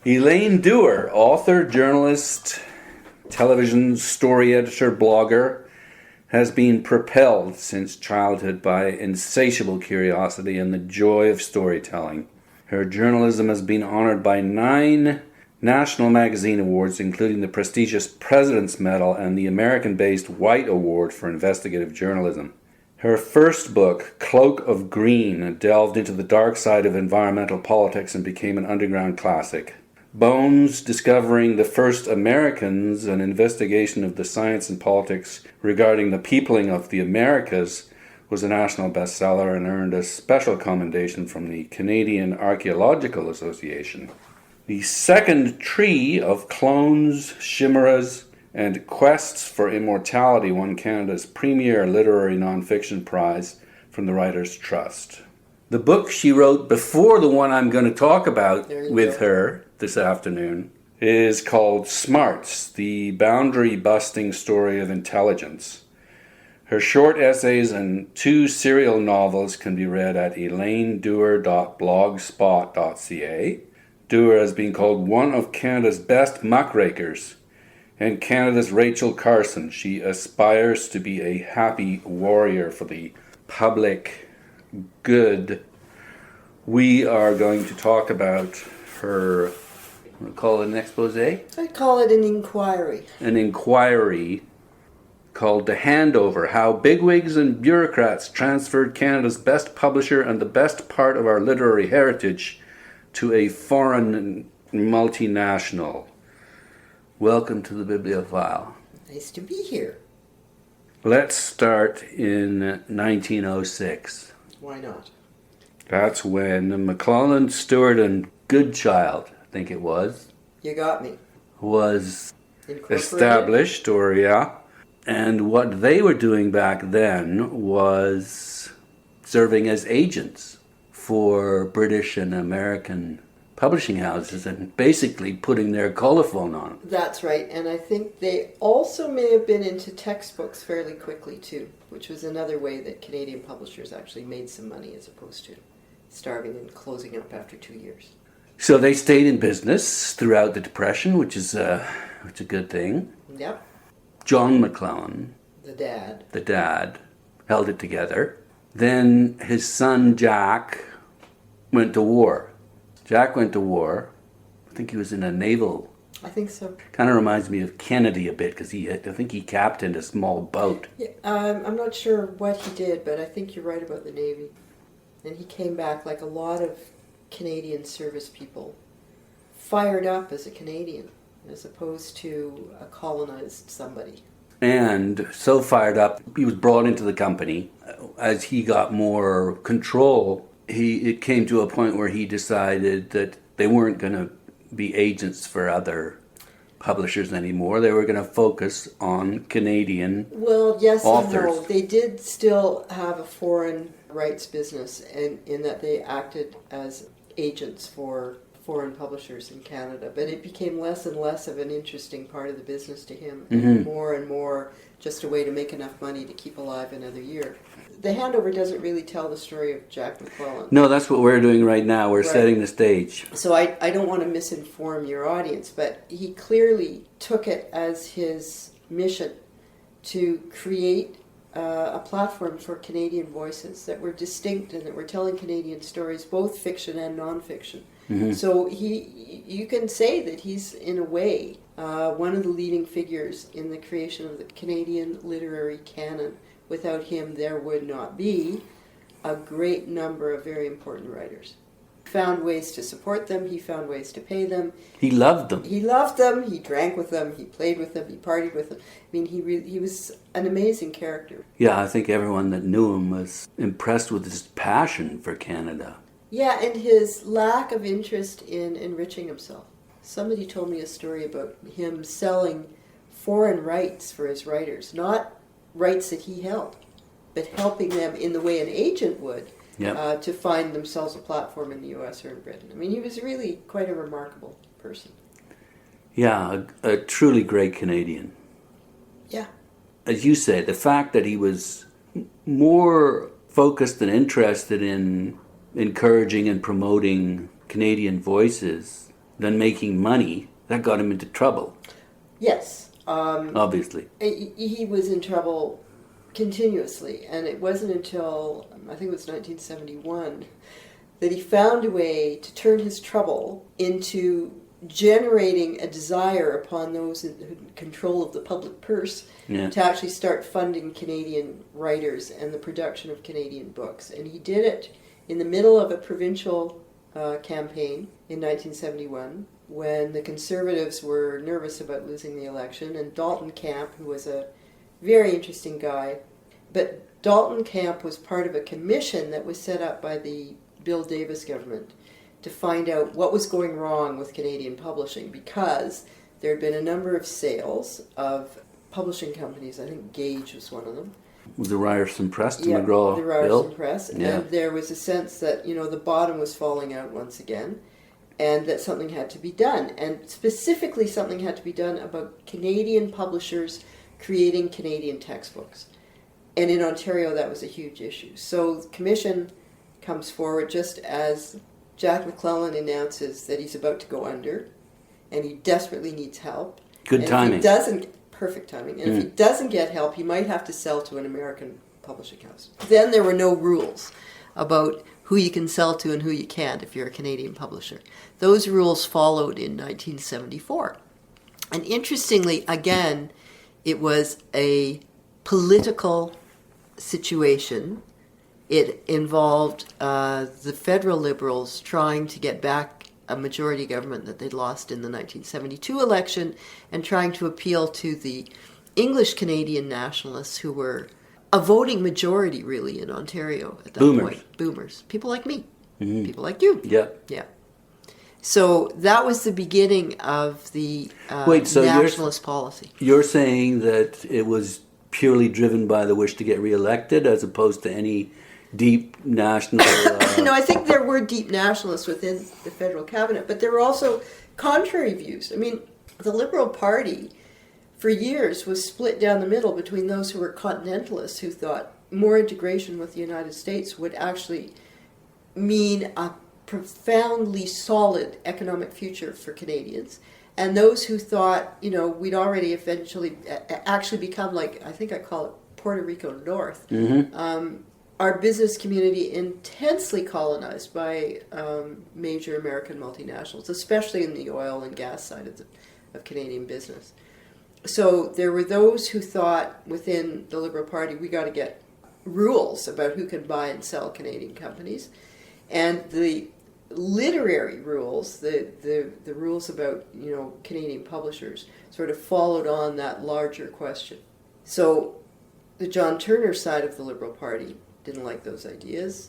Elaine Dewar, author, journalist, television story editor, blogger, has been propelled since childhood by insatiable curiosity and the joy of storytelling. Her journalism has been honored by 9 national magazine awards, including the prestigious President's Medal and the American-based White Award for Investigative Journalism. Her first book, Cloak of Green, delved into the dark side of environmental politics and became an underground classic. Bones, Discovering the First Americans, an investigation of the science and politics regarding the peopling of the Americas, was a national bestseller and earned a special commendation from the Canadian Archaeological Association. The second tree of clones, chimeras, and quests for immortality won Canada's premier literary nonfiction prize from the Writers' Trust. The book she wrote before the one I'm going to talk about with her this afternoon is called Smarts, the boundary-busting story of intelligence. Her short essays and 2 serial novels can be read at elainedewar.blogspot.ca. Dewar has been called one of Canada's best muckrakers and Canada's Rachel Carson. She aspires to be a happy warrior for the public good. We are going to talk about her, we'll call it an expose? I'd call it an inquiry. An inquiry called The Handover, How Bigwigs and Bureaucrats Transferred Canada's Best Publisher and the Best Part of Our Literary Heritage to a Foreign Multinational. Welcome to the Bibliophile. Nice to be here. Let's start in 1906. Why not? That's when McClelland and Steward and Goodchild, I think it was. You got me. Was established, and what they were doing back then was serving as agents for British and American publishing houses and basically putting their colophone on it. That's right, and I think they also may have been into textbooks fairly quickly too, which was another way that Canadian publishers actually made some money as opposed to starving and closing up after 2 years. So they stayed in business throughout the Depression, which is a good thing. Yep. John McClelland, the dad, held it together. Then his son Jack went to war. Jack went to war. I think he was in a naval. I think so. Kind of reminds me of Kennedy a bit because I think he captained a small boat. Yeah, I'm not sure what he did, but I think you're right about the Navy. And he came back like a lot of Canadian service people, fired up as a Canadian as opposed to a colonized somebody. And so fired up, he was brought into the company. As he got more control, it came to a point where he decided that they weren't going to be agents for other publishers anymore. They were going to focus on Canadian authors. Well, yes and no. They did still have a foreign rights business, and in that they acted as agents for foreign publishers in Canada, but it became less and less of an interesting part of the business to him, and more and more just a way to make enough money to keep alive another year. The Handover doesn't really tell the story of Jack McClelland. No, that's what we're doing right now. We're setting the stage. So I don't want to misinform your audience, but he clearly took it as his mission to create a platform for Canadian voices that were distinct and that were telling Canadian stories, both fiction and nonfiction. Mm-hmm. So you can say that he's, in a way, one of the leading figures in the creation of the Canadian literary canon. Without him, there would not be a great number of very important writers. He found ways to support them. He found ways to pay them. He loved them. He loved them. He drank with them. He played with them. He partied with them. I mean, he was an amazing character. Yeah, I think everyone that knew him was impressed with his passion for Canada. Yeah, and his lack of interest in enriching himself. Somebody told me a story about him selling foreign rights for his writers, not rights that he held, but helping them in the way an agent would to find themselves a platform in the U.S. or in Britain. I mean, he was really quite a remarkable person. Yeah, a truly great Canadian. Yeah. As you say, the fact that he was more focused and interested in encouraging and promoting Canadian voices than making money, that got him into trouble. Yes. Obviously. He was in trouble continuously, and it wasn't until, I think it was 1971, that he found a way to turn his trouble into generating a desire upon those in control of the public purse to actually start funding Canadian writers and the production of Canadian books. And he did it in the middle of a provincial campaign in 1971, when the Conservatives were nervous about losing the election, and Dalton Camp, who was a very interesting guy, but Dalton Camp was part of a commission that was set up by the Bill Davis government to find out what was going wrong with Canadian publishing, because there had been a number of sales of publishing companies. I think Gage was one of them. The Ryerson Press to Yeah, McGraw the Ryerson Bill. Press. Yeah. And there was a sense that, the bottom was falling out once again, and that something had to be done. And specifically, something had to be done about Canadian publishers creating Canadian textbooks. And in Ontario, that was a huge issue. So the commission comes forward just as Jack McClelland announces that he's about to go under, and he desperately needs help. Good timing. Perfect timing. And if he doesn't get help, he might have to sell to an American publishing house. Then there were no rules about who you can sell to and who you can't if you're a Canadian publisher. Those rules followed in 1974. And interestingly, again, it was a political situation. It involved the federal Liberals trying to get back a majority government that they'd lost in the 1972 election, and trying to appeal to the English Canadian nationalists, who were a voting majority, really, in Ontario at that point. Boomers. People like me. Mm-hmm. People like you. Yeah. Yeah. So that was the beginning of the nationalist policy. You're saying that it was purely driven by the wish to get reelected, as opposed to any deep national... No, I think there were deep nationalists within the federal cabinet, but there were also contrary views. I mean, the Liberal Party, for years, was split down the middle between those who were continentalists, who thought more integration with the United States would actually mean a profoundly solid economic future for Canadians, and those who thought, we'd already eventually actually become, like, I think I call it Puerto Rico North. Mm-hmm. Our business community intensely colonized by major American multinationals, especially in the oil and gas side of Canadian business. So there were those who thought within the Liberal Party, we got to get rules about who can buy and sell Canadian companies. And the literary rules, the rules about Canadian publishers, sort of followed on that larger question. So the John Turner side of the Liberal Party didn't like those ideas.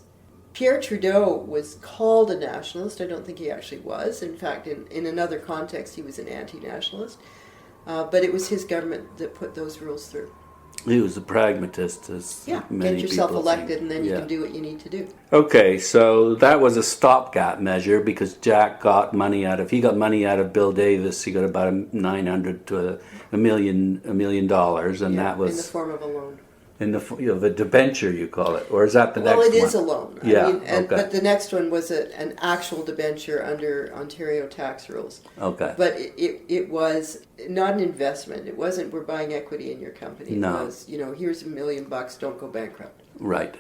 Pierre Trudeau was called a nationalist. I don't think he actually was. In fact, in another context, he was an anti-nationalist. But it was his government that put those rules through. He was a pragmatist, as many get yourself people elected, think. and then you can do what you need to do. Okay, so that was a stopgap measure, because Jack got money out of Bill Davis. He got about $900 to $1 million, and that was in the form of a loan. In the debenture, you call it, or is that the next one? Well, it is a loan. Okay. But the next one was an actual debenture under Ontario tax rules. Okay. But it was not an investment. It wasn't, we're buying equity in your company. No. It was, here's $1 million, don't go bankrupt. Right.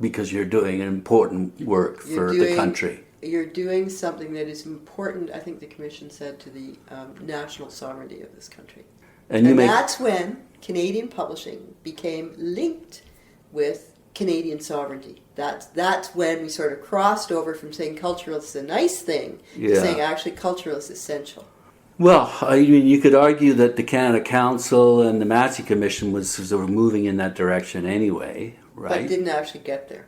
Because you're doing an important work for the country. You're doing something that is important, I think the Commission said, to the national sovereignty of this country. And that's when Canadian publishing became linked with Canadian sovereignty. That's when we sort of crossed over from saying cultural is a nice thing to saying actually cultural is essential. Well, I mean, you could argue that the Canada Council and the Massey Commission was sort of moving in that direction anyway, right? But didn't actually get there.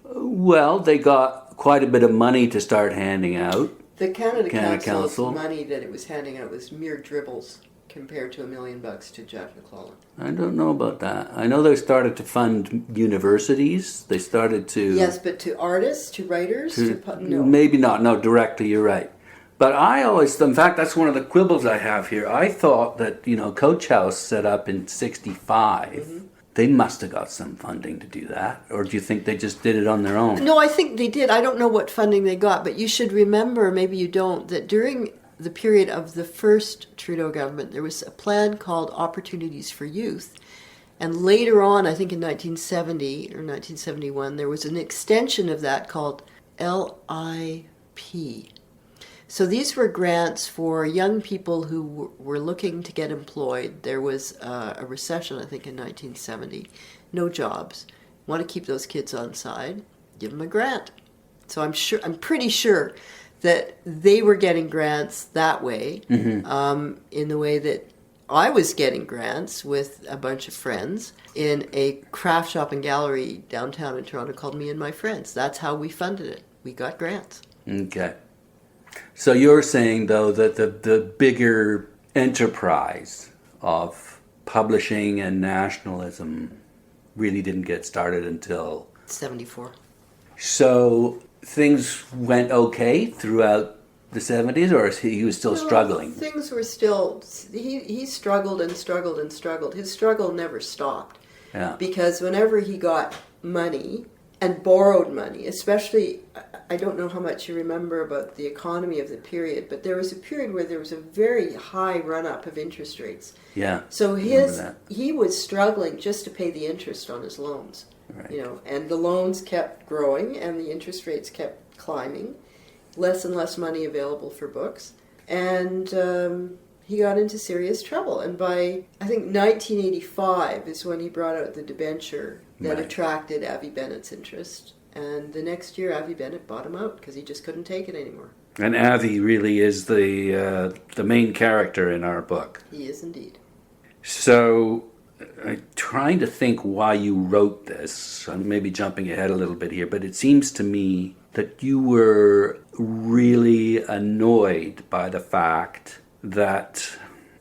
Well, they got quite a bit of money to start handing out. The Canada Council's money that it was handing out was mere dribbles compared to $1 million to Jack McClelland. I don't know about that. I know they started to fund universities. They started to... Yes, but to artists, to writers? No. Maybe not. No, directly, you're right. But I always... In fact, that's one of the quibbles I have here. I thought that, Coach House set up in 1965. Mm-hmm. They must have got some funding to do that. Or do you think they just did it on their own? No, I think they did. I don't know what funding they got, but you should remember, maybe you don't, that during the period of the first Trudeau government, there was a plan called Opportunities for Youth. And later on, I think in 1970 or 1971, there was an extension of that called LIP. So these were grants for young people who were looking to get employed. There was a recession, I think, in 1970. No jobs. Want to keep those kids on side? Give them a grant. So I'm pretty sure that they were getting grants that way, in the way that I was getting grants with a bunch of friends in a craft shop and gallery downtown in Toronto called Me and My Friends. That's how we funded it. We got grants. Okay. So you're saying, though, that the bigger enterprise of publishing and nationalism really didn't get started until 74. So things went okay throughout the 70s, or he was still struggling? Things were still... He struggled and struggled and struggled. His struggle never stopped. Yeah. Because whenever he got money and borrowed money, especially... I don't know how much you remember about the economy of the period, but there was a period where there was a very high run-up of interest rates. Yeah. So he was struggling just to pay the interest on his loans. Right. You know, and the loans kept growing and the interest rates kept climbing. Less and less money available for books. And he got into serious trouble. And by, I think, 1985 is when he brought out the debenture that attracted Avi Bennett's interest. And the next year, Avi Bennett bought him out because he just couldn't take it anymore. And Avi really is the main character in our book. He is indeed. So, I'm trying to think why you wrote this. I'm maybe jumping ahead a little bit here, but it seems to me that you were really annoyed by the fact that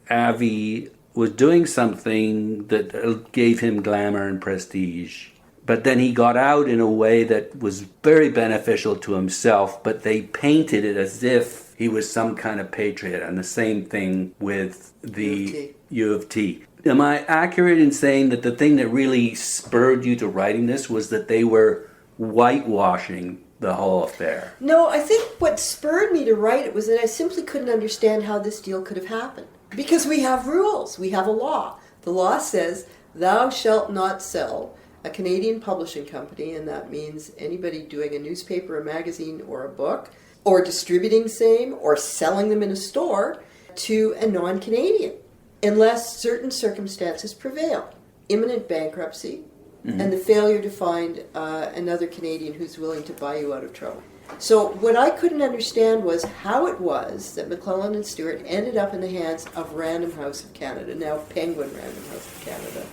Avi was doing something that gave him glamour and prestige. But then he got out in a way that was very beneficial to himself, but they painted it as if he was some kind of patriot. And the same thing with the U of T. Am I accurate in saying that the thing that really spurred you to writing this was that they were whitewashing the whole affair? No, I think what spurred me to write it was that I simply couldn't understand how this deal could have happened. Because we have rules. We have a law. The law says, thou shalt not sell a Canadian publishing company, and that means anybody doing a newspaper, a magazine, or a book, or distributing same, or selling them in a store, to a non-Canadian, unless certain circumstances prevail. Imminent bankruptcy, and the failure to find another Canadian who's willing to buy you out of trouble. So what I couldn't understand was how it was that McClelland and Stewart ended up in the hands of Random House of Canada, now Penguin Random House of Canada,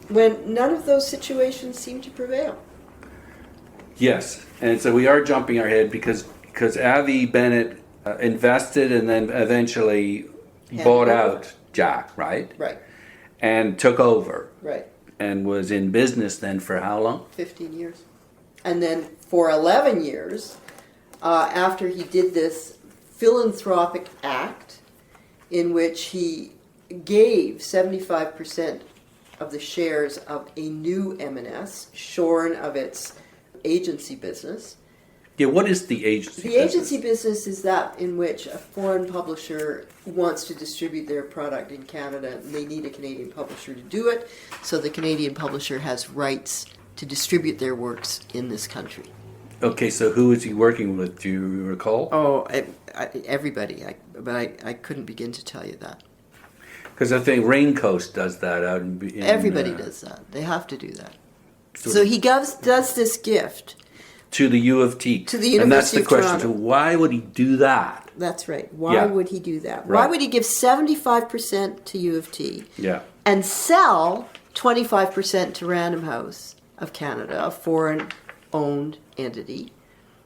when none of those situations seem to prevail. Yes, and so we are jumping ahead because Avi Bennett invested and then eventually bought out Jack, right? Right. And took over. Right. And was in business then for how long? 15 years. And then for 11 years, after he did this philanthropic act in which he gave 75% of the shares of a new M&S, shorn of its agency business. Yeah, what is the agency business? The agency business is that in which a foreign publisher wants to distribute their product in Canada, and they need a Canadian publisher to do it, so the Canadian publisher has rights to distribute their works in this country. Okay, so who is he working with? Do you recall? Oh, everybody, but I couldn't begin to tell you that. Because I think Raincoast does that out in everybody does that. They have to do that. So he does this gift to the U of T. To the University and that's the of question. Toronto. So why would he do that? That's right. Why would he do that? Right. Why would he give 75% to U of T? Yeah. And sell 25% to Random House of Canada, a foreign-owned entity?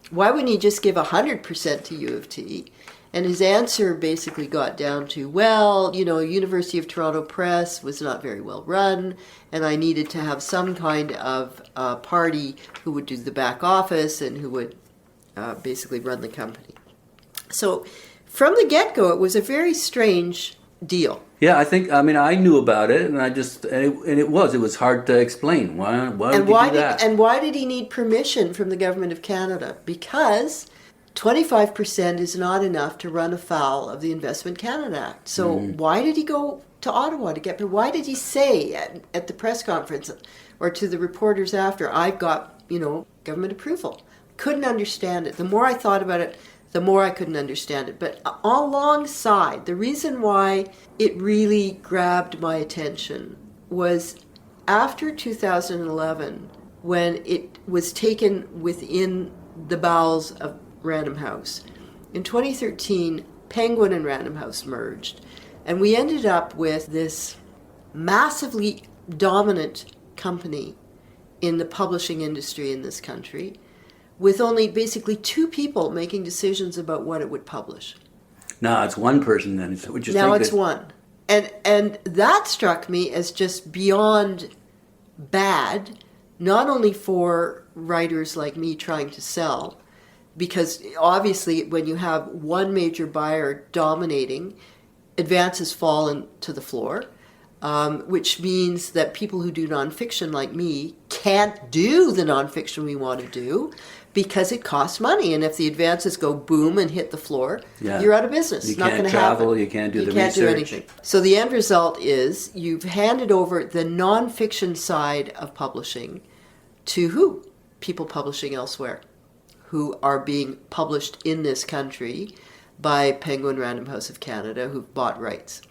Why wouldn't he just give 100% to U of T? And his answer basically got down to, well, University of Toronto Press was not very well run, and I needed to have some kind of party who would do the back office and who would basically run the company. So from the get-go, it was a very strange deal. Yeah, I knew about it, and it was hard to explain. Why would you do that? And why did he need permission from the government of Canada? Because 25% is not enough to run afoul of the Investment Canada Act. So why did he go to Ottawa to get? Why did he say at the press conference or to the reporters after, "I've got government approval"? Couldn't understand it. The more I thought about it, the more I couldn't understand it. But alongside, the reason why it really grabbed my attention was after 2011, when it was taken within the bowels of Random House. In 2013, Penguin and Random House merged, and we ended up with this massively dominant company in the publishing industry in this country, with only basically two people making decisions about what it would publish. Now it's one person then. Now it's one. And that struck me as just beyond bad, not only for writers like me trying to sell, because obviously when you have one major buyer dominating, advances fall to the floor, which means that people who do nonfiction like me can't do the nonfiction we want to do because it costs money. And if the advances go boom and hit the floor, you're out of business. You can't travel, you can't do the research. You can't do anything. So the end result is you've handed over the nonfiction side of publishing to who? People publishing elsewhere, who are being published in this country by Penguin Random House of Canada, who've bought rights.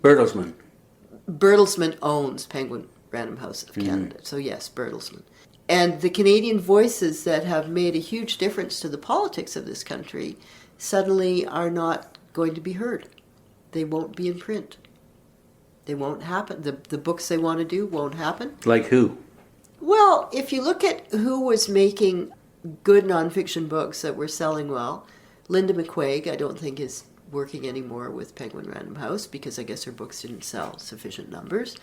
Bertelsmann owns Penguin Random House of Canada. So yes, Bertelsmann. And the Canadian voices that have made a huge difference to the politics of this country suddenly are not going to be heard. They won't be in print. They won't happen. The books they want to do won't happen. Like who? Well, if you look at who was making good nonfiction books that were selling well, Linda McQuaig, I don't think is working anymore with Penguin Random House because I guess her books didn't sell sufficient numbers.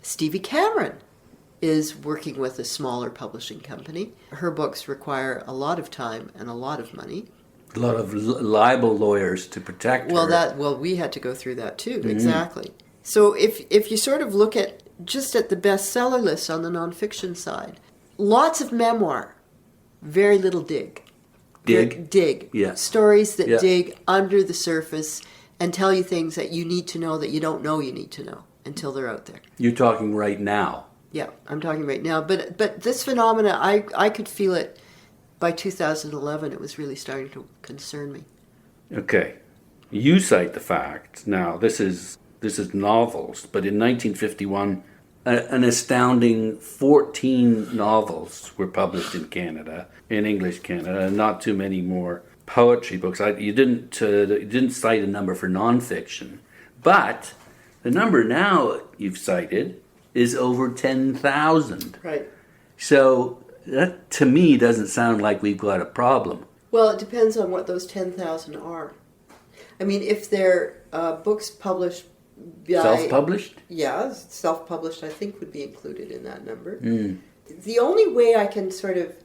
Stevie Cameron is working with a smaller publishing company. Her books require a lot of time and a lot of money. A lot of libel lawyers to protect her. Well, we had to go through that too, exactly. So if you sort of look at just at the bestseller list on the nonfiction side, lots of memoir, very little dig. Dig. Yeah. Stories that dig under the surface and tell you things that you need to know that you don't know you need to know until they're out there. You're talking right now. Yeah, I'm talking right now. But this phenomena, I could feel it by 2011. It was really starting to concern me. Okay. You cite the fact. Now, this is novels, but in 1951, an astounding 14 novels were published in Canada, in English Canada, and not too many more poetry books. You didn't cite a number for nonfiction, but the number now you've cited is over 10,000. Right. So that, to me, doesn't sound like we've got a problem. Well, it depends on what those 10,000 are. I mean, if they're books published by... Self-published? Yeah, self-published I think would be included in that number. The only way I can sort of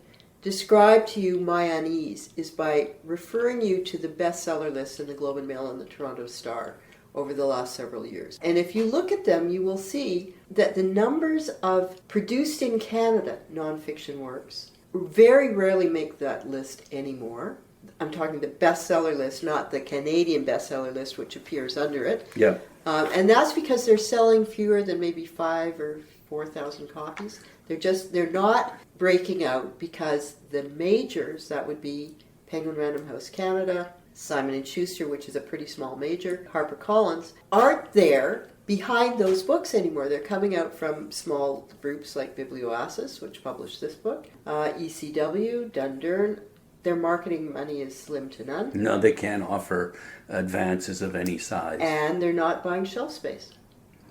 describe to you my unease is by referring you to the bestseller list in the Globe and Mail and the Toronto Star over the last several years. And if you look at them, you will see that the numbers of produced in Canada nonfiction works very rarely make that list anymore. I'm talking the bestseller list, not the Canadian bestseller list, which appears under it. Yeah. And that's because they're selling fewer than maybe 5,000 or 4,000 copies. They're not breaking out because the majors, that would be Penguin Random House Canada, Simon & Schuster, which is a pretty small major, HarperCollins, aren't there behind those books anymore. They're coming out from small groups like Biblioasis, which published this book, ECW, Dundurn. Their marketing money is slim to none. No, they can't offer advances of any size. And they're not buying shelf space.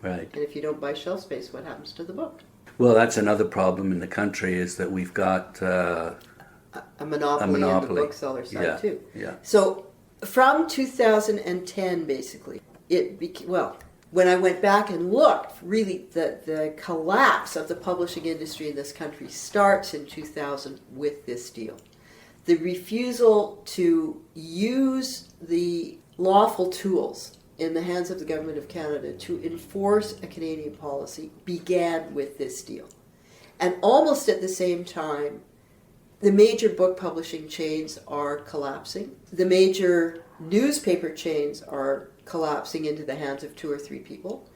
Right. And if you don't buy shelf space, what happens to the book? Well, that's another problem in the country is that we've got a monopoly on the bookseller side too. Yeah. So from 2010, basically, when I went back and looked, really the collapse of the publishing industry in this country starts in 2000 with this deal. The refusal to use the lawful tools in the hands of the Government of Canada to enforce a Canadian policy began with this deal. And almost at the same time, the major book publishing chains are collapsing. The major newspaper chains are collapsing into the hands of 2 or 3 people.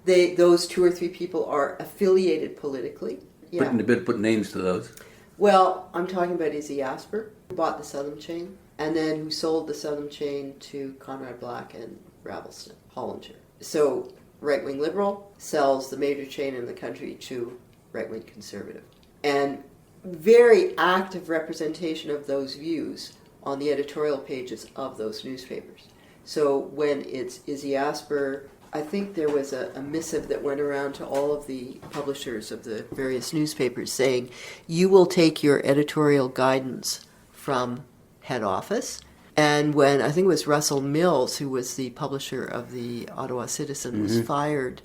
Those 2 or 3 people are affiliated politically. Yeah. Put names to those. Well, I'm talking about Izzy Asper, who bought the Southern chain, and then who sold the Southern chain to Conrad Black and Ravelston, Hollinger. So, right-wing liberal sells the major chain in the country to right-wing conservative. And very active representation of those views on the editorial pages of those newspapers. So when it's Izzy Asper, I think there was a missive that went around to all of the publishers of the various newspapers saying, you will take your editorial guidance from head office. And when, I think it was Russell Mills, who was the publisher of the Ottawa Citizen, was fired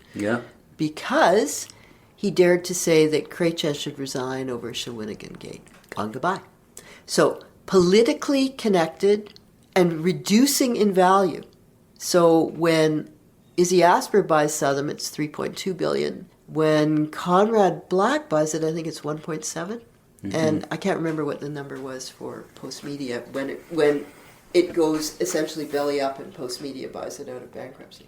because he dared to say that Pritchard should resign over Shawinigan Gate. Gone goodbye. So politically connected and reducing in value. So when Izzy Asper buys Southern, it's $3.2 billion. When Conrad Black buys it, I think it's $1.7. And I can't remember what the number was for Postmedia when it goes essentially belly up and Postmedia buys it out of bankruptcy.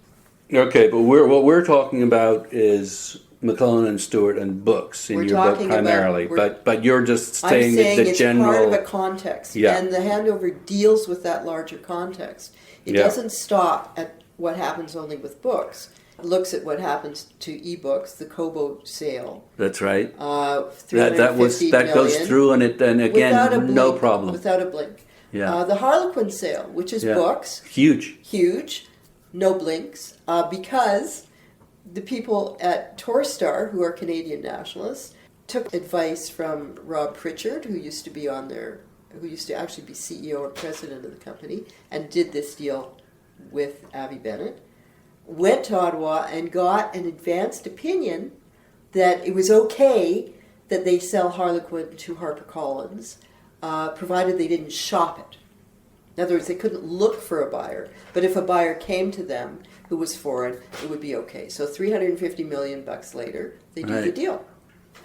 Okay, but what we're talking about is McClelland and Steward and books in your book primarily, but you're just saying that the general... I'm saying it's part of a context, and the Handover deals with that larger context. It doesn't stop at what happens only with books. It looks at what happens to ebooks, the Kobo sale. That's right. That goes through, and again, no problem. Without a blink. Yeah. The Harlequin sale, which is books. Huge. No blinks, because the people at Torstar, who are Canadian nationalists, took advice from Rob Pritchard, who used to actually be CEO or president of the company, and did this deal with Avi Bennett, went to Ottawa and got an advanced opinion that it was okay that they sell Harlequin to HarperCollins, provided they didn't shop it. In other words, they couldn't look for a buyer, but if a buyer came to them who was foreign, it would be okay. So $350 million later, they do the deal.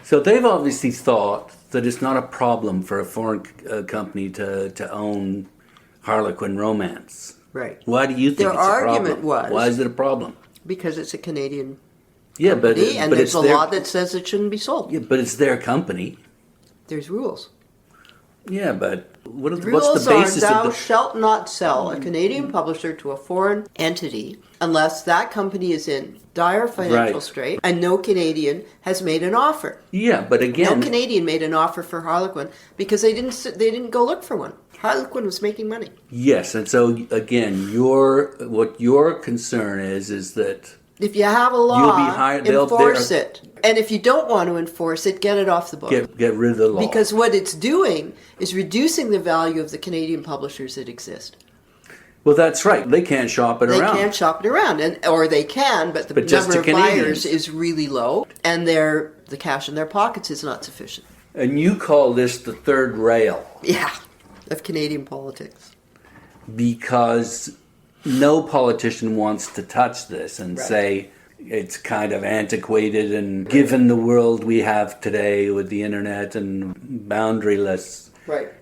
So they've obviously thought that it's not a problem for a foreign company to own Harlequin romance. Right. Why do you think Their it's a problem? argument was... Why is it a problem? Because it's a Canadian company, and there's a law that says it shouldn't be sold. Yeah, but it's their company. There's rules. Yeah, but what's the basis of the... Thou shalt not sell a Canadian publisher to a foreign entity unless that company is in dire financial strait and no Canadian has made an offer. Yeah, but again... No Canadian made an offer for Harlequin because they didn't go look for one. Harlequin was making money. Yes, and so again, what your concern is that... If you have a law, enforce it. And if you don't want to enforce it, get it off the book. Get rid of the law. Because what it's doing is reducing the value of the Canadian publishers that exist. Well, that's right. They can't shop it around. They can't shop it around. Or they can, but the number of buyers is really low. And the cash in their pockets is not sufficient. And you call this the third rail. Yeah, of Canadian politics. Because... no politician wants to touch this and say it's kind of antiquated, and given the world we have today with the internet and boundaryless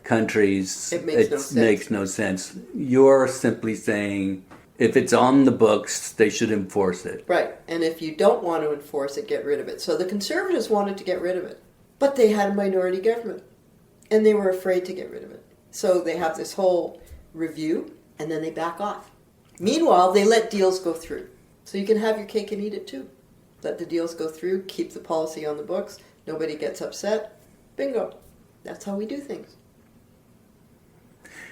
countries, it makes no sense. You're simply saying if it's on the books, they should enforce it. Right, and if you don't want to enforce it, get rid of it. So the Conservatives wanted to get rid of it, but they had a minority government, and they were afraid to get rid of it. So they have this whole review, and then they back off. Meanwhile, they let deals go through. So you can have your cake and eat it too. Let the deals go through, keep the policy on the books, nobody gets upset. Bingo. That's how we do things.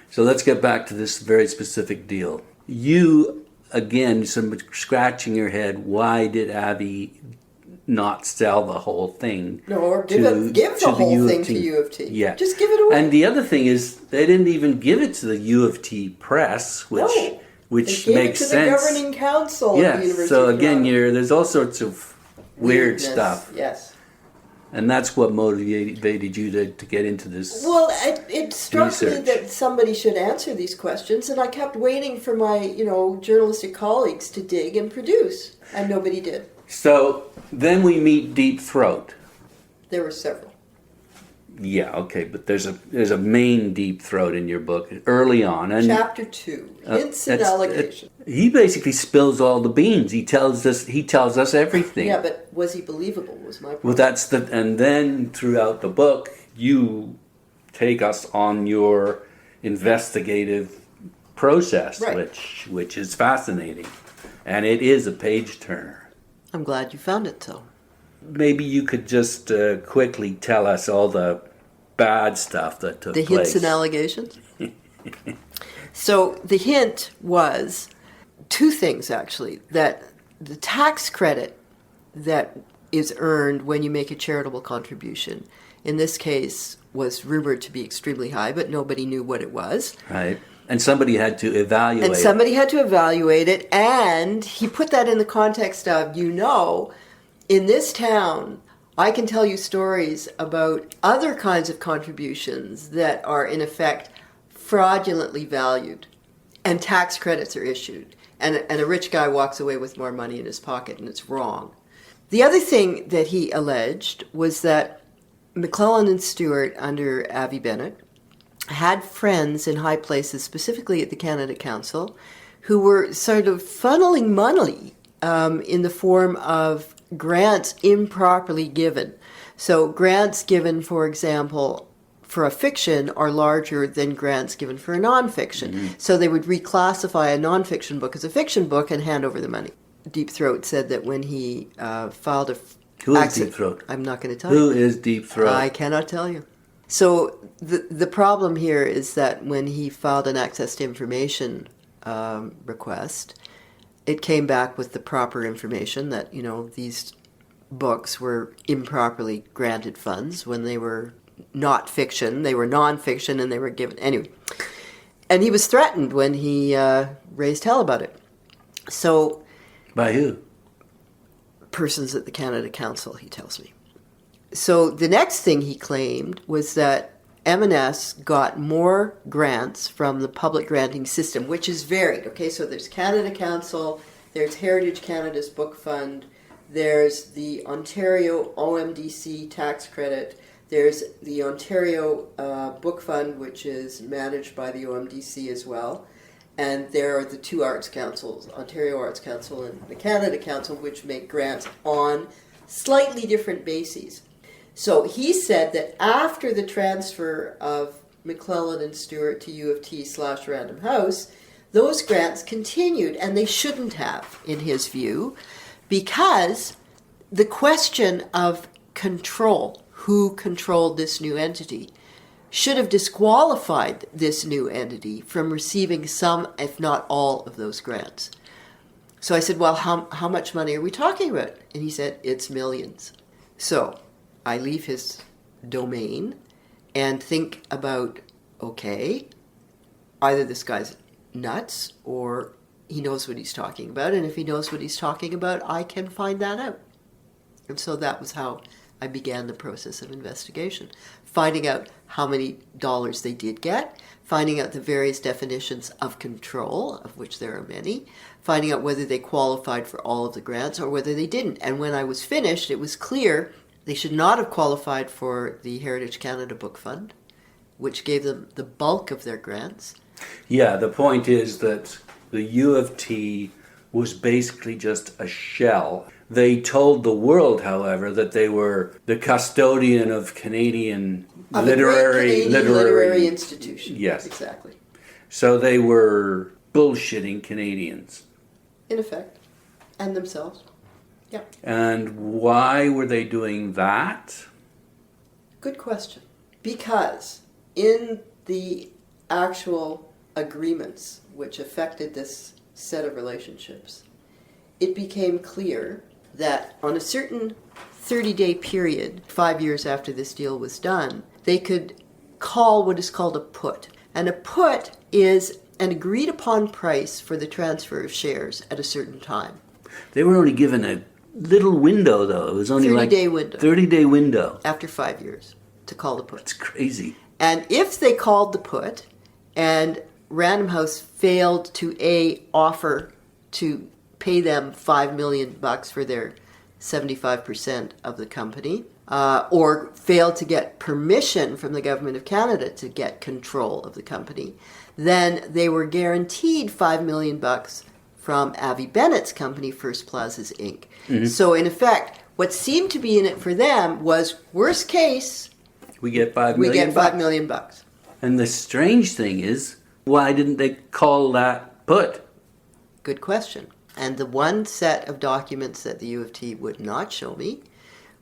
So let's get back to this very specific deal. You, again, scratching your head, why did Avi not sell the whole thing? No, or give the whole thing to U of T. Yeah. Just give it away. And the other thing is, they didn't even give it to the U of T press, which makes sense. They gave it to the governing council of the University so of again, Toronto. there's all sorts of weird stuff. Yes. And that's what motivated you to get into this. Well, it struck me research. that somebody should answer these questions, and I kept waiting for my, journalistic colleagues to dig and produce, and nobody did. So then we meet Deep Throat. There were several. Yeah, okay, but there's a main Deep Throat in your book early on, and Chapter 2, Hints and Allegations. He basically spills all the beans. He tells us everything. Yeah, but was he believable? Was my Well, problem. and then throughout the book, you take us on your investigative process, Right. which is fascinating, and it is a page turner. I'm glad you found it so. Maybe you could just quickly tell us all the bad stuff that took place. The hints and allegations? So the hint was two things, actually. That the tax credit that is earned when you make a charitable contribution, in this case, was rumored to be extremely high, but nobody knew what it was. Right. And somebody had to evaluate And somebody had to evaluate it, and he put that in the context of, in this town, I can tell you stories about other kinds of contributions that are, in effect, fraudulently valued, and tax credits are issued, and a rich guy walks away with more money in his pocket, and it's wrong. The other thing that he alleged was that McClelland and Steward, under Avi Bennett, had friends in high places, specifically at the Canada Council, who were sort of funneling money in the form of grants improperly given. So grants given, for example, for a fiction are larger than grants given for a nonfiction. Mm-hmm. So they would reclassify a nonfiction book as a fiction book and hand over the money. Deep Throat said that when he filed a... Who is Deep Throat? I'm not going to tell you. Who is Deep Throat? I cannot tell you. So the problem here is that when he filed an access to information request, it came back with the proper information that, these books were improperly granted funds when they were not fiction, they were nonfiction, and they were given... Anyway. And he was threatened when he raised hell about it. So... By who? Persons at the Canada Council, he tells me. So the next thing he claimed was that M&S got more grants from the public granting system, which is varied. Okay, so there's Canada Council, there's Heritage Canada's Book Fund, there's the Ontario OMDC tax credit, there's the Ontario Book Fund, which is managed by the OMDC as well, and there are the two arts councils, Ontario Arts Council and the Canada Council, which make grants on slightly different bases. So he said that after the transfer of McClelland and Steward to U of T/RandomHouse, those grants continued, and they shouldn't have, in his view, because the question of control, who controlled this new entity, should have disqualified this new entity from receiving some, if not all, of those grants. So I said, well, how much money are we talking about? And he said, it's millions. So I leave his domain and think about, okay, either this guy's nuts or he knows what he's talking about. And if he knows what he's talking about, I can find that out. And so that was how I began the process of investigation, finding out how many dollars they did get, finding out the various definitions of control, of which there are many, finding out whether they qualified for all of the grants or whether they didn't. And when I was finished, it was clear they should not have qualified for the Heritage Canada Book Fund, which gave them the bulk of their grants. Yeah, the point is that the U of T was basically just a shell. They told the world, however, that they were the custodian of Canadian literary institution. Yes. Exactly. So they were bullshitting Canadians. In effect. And themselves. Yeah. And why were they doing that? Good question. Because in the actual agreements which affected this set of relationships, it became clear that on a certain 30-day period, 5 years after this deal was done, they could call what is called a put. And a put is an agreed-upon price for the transfer of shares at a certain time. They were only given little window, though. It was only 30-day window. 30-day window. After 5 years to call the put. It's crazy. And if they called the put and Random House failed to offer to pay them $5 million for their 75% of the company, or failed to get permission from the government of Canada to get control of the company, then they were guaranteed $5 million from Avi Bennett's company, First Plazas Inc. Mm-hmm. So in effect, what seemed to be in it for them was, worst case, we get $5 million. We get $5 million. And the strange thing is, why didn't they call that put? Good question. And the one set of documents that the U of T would not show me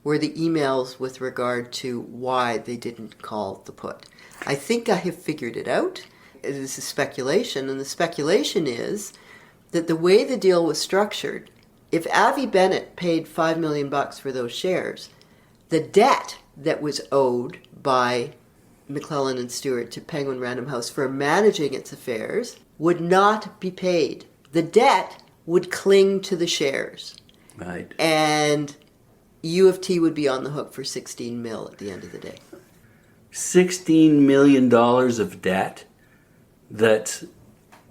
were the emails with regard to why they didn't call the put. I think I have figured it out. It is a speculation, and the speculation is that the way the deal was structured, if Avi Bennett paid $5 million for those shares, the debt that was owed by McClelland and Steward to Penguin Random House for managing its affairs would not be paid. The debt would cling to the shares. Right. And U of T would be on the hook for $16 million at the end of the day. $16 million of debt that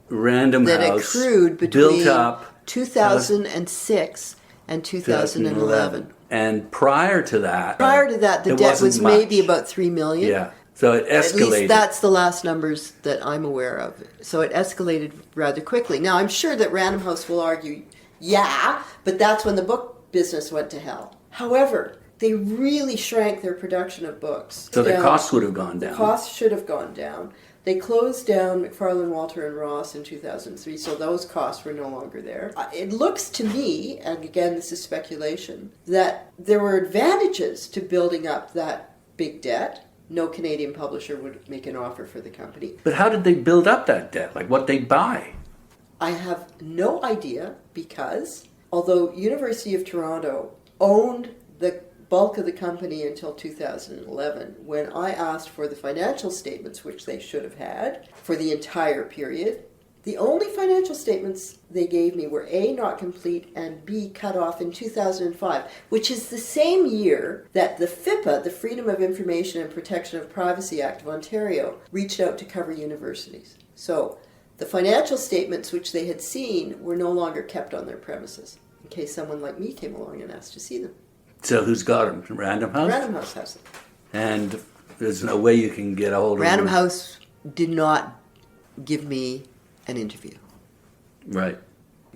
Random that House accrued between built up 2006 and 2011. And prior to that, the debt was much. maybe about $3 million. Yeah. So it escalated. At least that's the last numbers that I'm aware of. So it escalated rather quickly. Now, I'm sure that Random House will argue, yeah, but that's when the book business went to hell. However, they really shrank their production of books. So the costs would have gone down. The costs should have gone down. They closed down McFarlane, Walter, and Ross in 2003, so those costs were no longer there. It looks to me, and again, this is speculation, that there were advantages to building up that big debt. No Canadian publisher would make an offer for the company. But how did they build up that debt? Like what they buy? I have no idea, because although University of Toronto owned the bulk of the company until 2011, when I asked for the financial statements, which they should have had for the entire period, the only financial statements they gave me were A, not complete, and B, cut off in 2005, which is the same year that the FIPA, the Freedom of Information and Protection of Privacy Act of Ontario, reached out to cover universities. So the financial statements which they had seen were no longer kept on their premises, in case someone like me came along and asked to see them. So who's got them? Random House? Random House has them. And there's no way you can get a hold of them? Random House did not give me an interview. Right.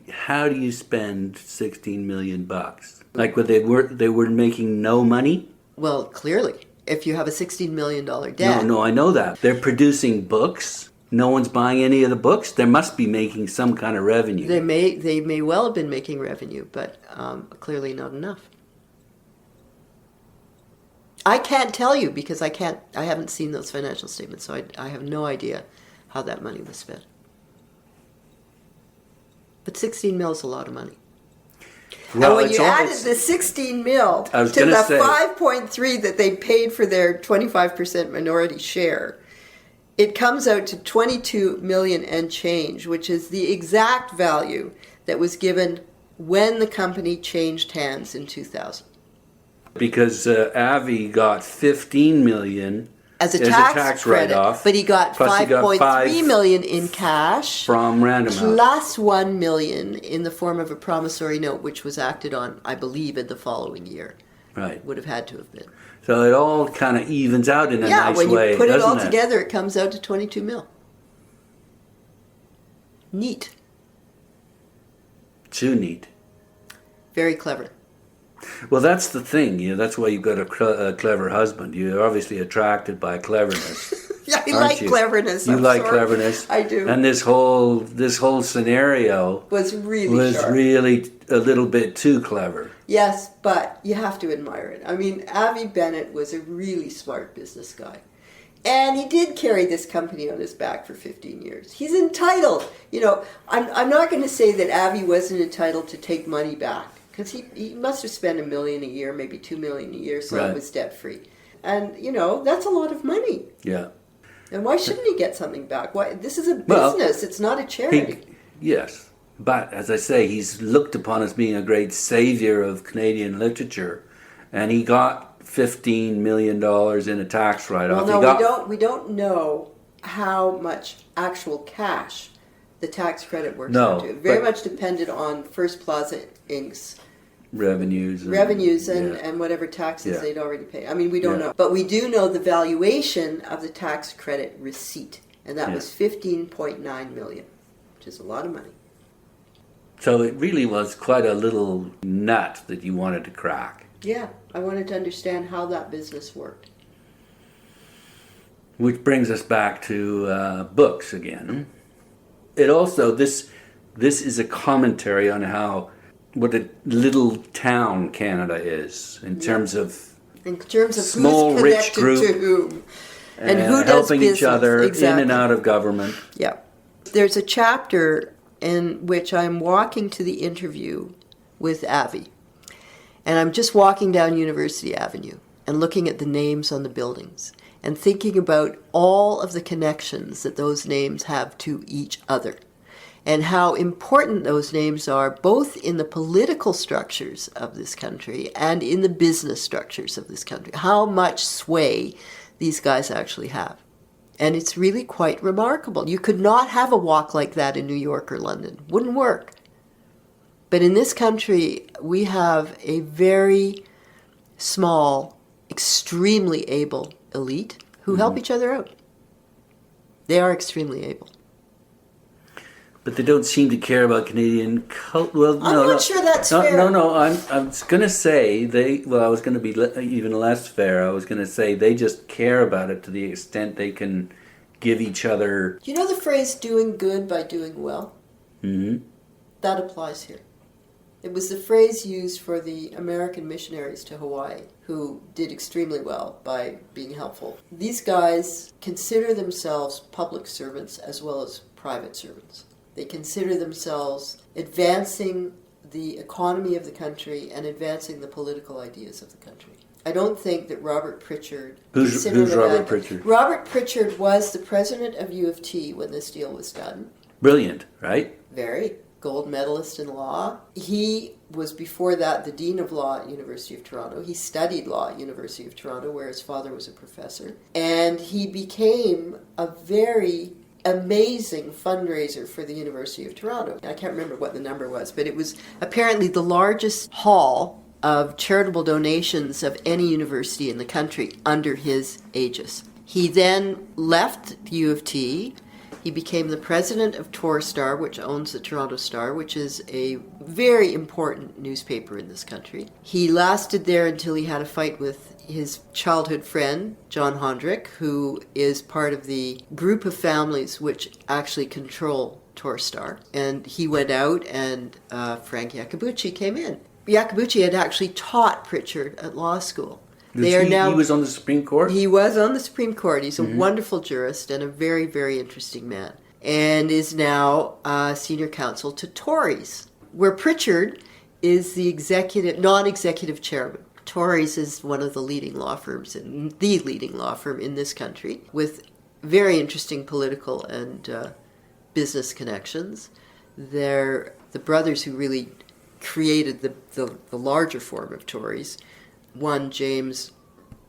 How do you spend $16 million? Like, they were making no money? Well, clearly, if you have a $16 million debt. No, I know that. They're producing books. No one's buying any of the books. They must be making some kind of revenue. They may well have been making revenue, but clearly not enough. I can't tell you because I haven't seen those financial statements, so I have no idea how that money was spent. But 16 mil is a lot of money. Well, and when you added the 16 mil to the 5.3 that they paid for their 25% minority share, it comes out to 22 million and change, which is the exact value that was given when the company changed hands in 2000. Because Avi got $15 million as a tax credit, write-off, but he got 5.3 million in cash from Random House, plus 1 million in the form of a promissory note, which was acted on, I believe, in the following year. Right, would have had to have been. So it all kind of evens out in a nice way. Yeah, when you put it all together, it comes out to 22 mil. Neat. Too neat. Very clever. Well, that's the thing. That's why you've got a clever husband. You're obviously attracted by cleverness. Yeah, I like cleverness. You like cleverness. I do. And this whole scenario was really a little bit too clever. Yes, but you have to admire it. I mean, Avi Bennett was a really smart business guy. And he did carry this company on his back for 15 years. He's entitled. I'm not going to say that Avi wasn't entitled to take money back. Because he must have spent $1 million a year, maybe $2 million a year, so it was debt-free. And, that's a lot of money. Yeah. And why shouldn't he get something back? Why? This is a business. It's not a charity. Yes. But, as I say, he's looked upon as being a great savior of Canadian literature, and he got $15 million in a tax write-off. Well, no, we don't know how much actual cash the tax credit works out to. Very much depended on First Plaza Inc.'s revenues and whatever taxes they'd already paid. I mean, we don't know. But we do know the valuation of the tax credit receipt, and that was $15.9 million, which is a lot of money. So it really was quite a little nut that you wanted to crack. Yeah, I wanted to understand how that business worked. Which brings us back to books again. It also, this is a commentary on what a little town Canada is in terms of small, who's rich connected group to whom and who does helping business. each other Exactly. in and out of government. Yeah. There's a chapter in which I'm walking to the interview with Avi. And I'm just walking down University Avenue and looking at the names on the buildings and thinking about all of the connections that those names have to each other and how important those names are both in the political structures of this country and in the business structures of this country, how much sway these guys actually have. And it's really quite remarkable. You could not have a walk like that in New York or London. Wouldn't work. But in this country, we have a very small, extremely able elite who help each other out. They are extremely able. But they don't seem to care about Canadian culture. Well, I'm not sure that's fair. No. I was going to say I was going to be even less fair. I was going to say they just care about it to the extent they can give each other. You know the phrase "doing good by doing well"? Mm-hmm. That applies here. It was the phrase used for the American missionaries to Hawaii, who did extremely well by being helpful. These guys consider themselves public servants as well as private servants. They consider themselves advancing the economy of the country and advancing the political ideas of the country. I don't think that Robert Pritchard... Who's Robert Pritchard? Robert Pritchard was the president of U of T when this deal was done. Brilliant, right? Very. Gold medalist in law. He was before that the Dean of Law at University of Toronto. He studied law at University of Toronto where his father was a professor. And he became a very amazing fundraiser for the University of Toronto. I can't remember what the number was, but it was apparently the largest haul of charitable donations of any university in the country under his aegis. He then left U of T. He became the president of Torstar, which owns the Toronto Star, which is a very important newspaper in this country. He lasted there until he had a fight with his childhood friend, John Hondrick, who is part of the group of families which actually control Torstar. And he went out and Frank Iacobucci came in. Iacobucci had actually taught Pritchard at law school. He was on the Supreme Court? He was on the Supreme Court. He's a wonderful jurist and a very, very interesting man. And is now senior counsel to Tories, where Pritchard is the non-executive chairman. Tories is one of the leading law firms, the leading law firm in this country, with very interesting political and business connections. They're the brothers who really created the larger form of Tories. One, James,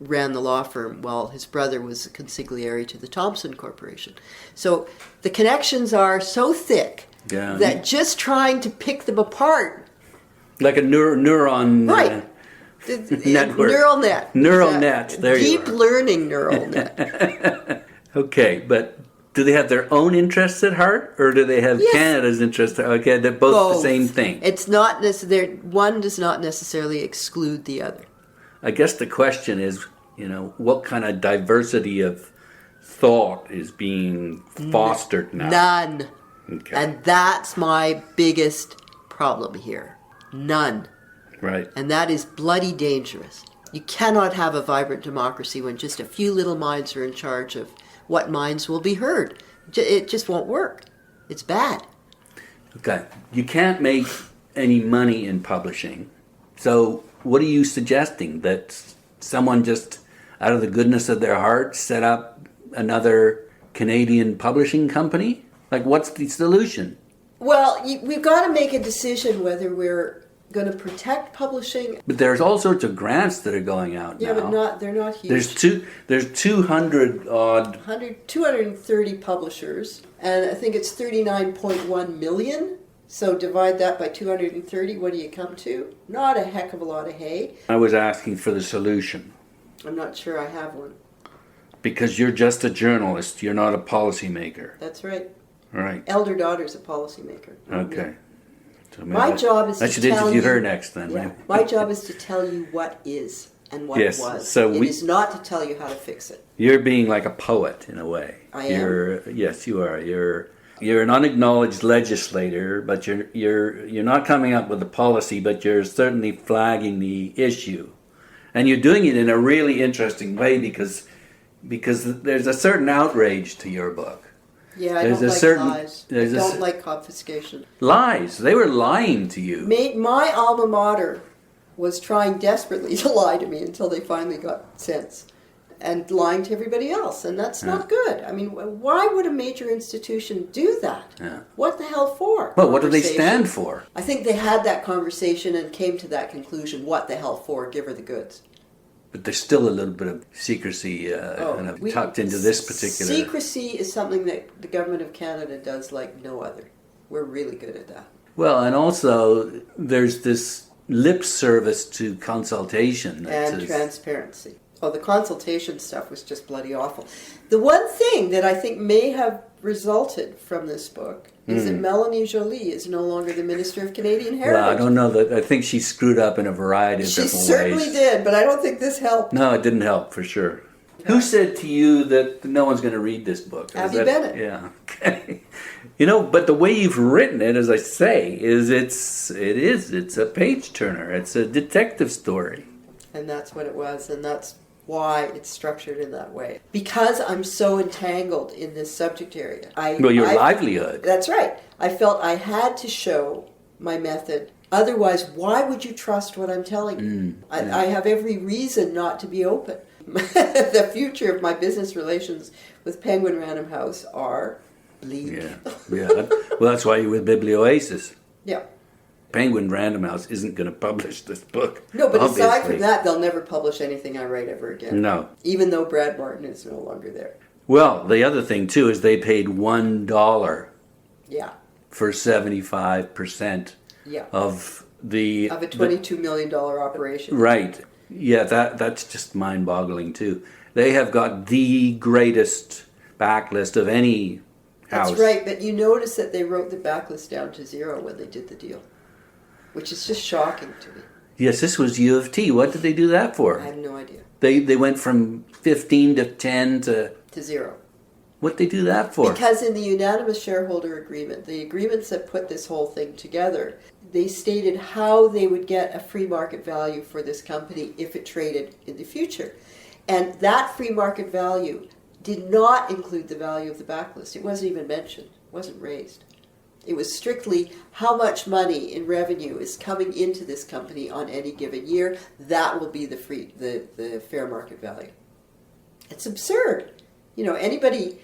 ran the law firm while his brother was a consigliere to the Thomson Corporation. So the connections are so thick that just trying to pick them apart... Like a neuron... Right. Network. Neural net. Neural net. There you are. Deep learning neural net. Okay, but do they have their own interests at heart, or do they have Canada's interests? Okay, they're both the same thing. It's not necessarily, one does not necessarily exclude the other. I guess the question is, what kind of diversity of thought is being fostered now? None. Okay. And that's my biggest problem here. None. Right. And that is bloody dangerous. You cannot have a vibrant democracy when just a few little minds are in charge of what minds will be heard. It just won't work. It's bad. Okay. You can't make any money in publishing. So what are you suggesting? That someone just, out of the goodness of their heart, set up another Canadian publishing company? Like, what's the solution? Well, we've got to make a decision whether we're going to protect publishing. But there's all sorts of grants that are going out Yeah, now. but they're not huge. There's 200 odd. 230 publishers, and I think it's 39.1 million. So divide that by 230, what do you come to? Not a heck of a lot of hay. I was asking for the solution. I'm not sure I have one. Because you're just a journalist, you're not a policymaker. That's right. Right. Elder daughter's a policymaker. Okay. So My job is to should tell interview you. her next then. Yeah, Right? my job is to tell you what is and what Yes, was. so It is not to tell you how to fix it. You're being like a poet in a way. I am. Yes, you are. You're an unacknowledged legislator, but you're not coming up with a policy, but you're certainly flagging the issue, and you're doing it in a really interesting way because there's a certain outrage to your book. Yeah, I don't like lies. I don't like confiscation. Lies. They were lying to you. My alma mater was trying desperately to lie to me until they finally got sense. And lying to everybody else, and that's not good. I mean, why would a major institution do that? Yeah. What the hell for? Well, what do they stand for? I think they had that conversation and came to that conclusion, what the hell for, give her the goods. But there's still a little bit of secrecy kind of tucked into this particular... Secrecy is something that the government of Canada does like no other. We're really good at that. Well, and also there's this lip service to consultation. And transparency. Oh, the consultation stuff was just bloody awful. The one thing that I think may have resulted from this book is that Melanie Joly is no longer the Minister of Canadian Heritage. Well, I don't know. I think she screwed up in a variety of different ways. She certainly did, but I don't think this helped. No, it didn't help, for sure. Who said to you that no one's going to read this book? Avi Bennett. Yeah, okay. But the way you've written it, as I say, it's a page-turner. It's a detective story. And that's what it was, and that's why it's structured in that way. Because I'm so entangled in this subject area. Your livelihood. That's right. I felt I had to show my method. Otherwise, why would you trust what I'm telling you? I have every reason not to be open. The future of my business relations with Penguin Random House are bleak. Yeah. Well, that's why you're with Biblioasis. Yeah. Penguin Random House isn't going to publish this book. No, but obviously. Aside from that, they'll never publish anything I write ever again. No. Even though Brad Martin is no longer there. Well, the other thing, too, is they paid $1 for 75% of the... Of a $22 million operation. Right. Yeah, that's just mind-boggling, too. They have got the greatest backlist of any house. That's right, but you notice that they wrote the backlist down to 0 when they did the deal. Which is just shocking to me. Yes, this was U of T. What did they do that for? I have no idea. They went from 15 to 10 to 0. What did they do that for? Because in the unanimous shareholder agreement, the agreements that put this whole thing together, they stated how they would get a free market value for this company if it traded in the future. And that free market value did not include the value of the backlist. It wasn't even mentioned. It wasn't raised. It was strictly how much money in revenue is coming into this company on any given year. That will be the fair market value. It's absurd. Anybody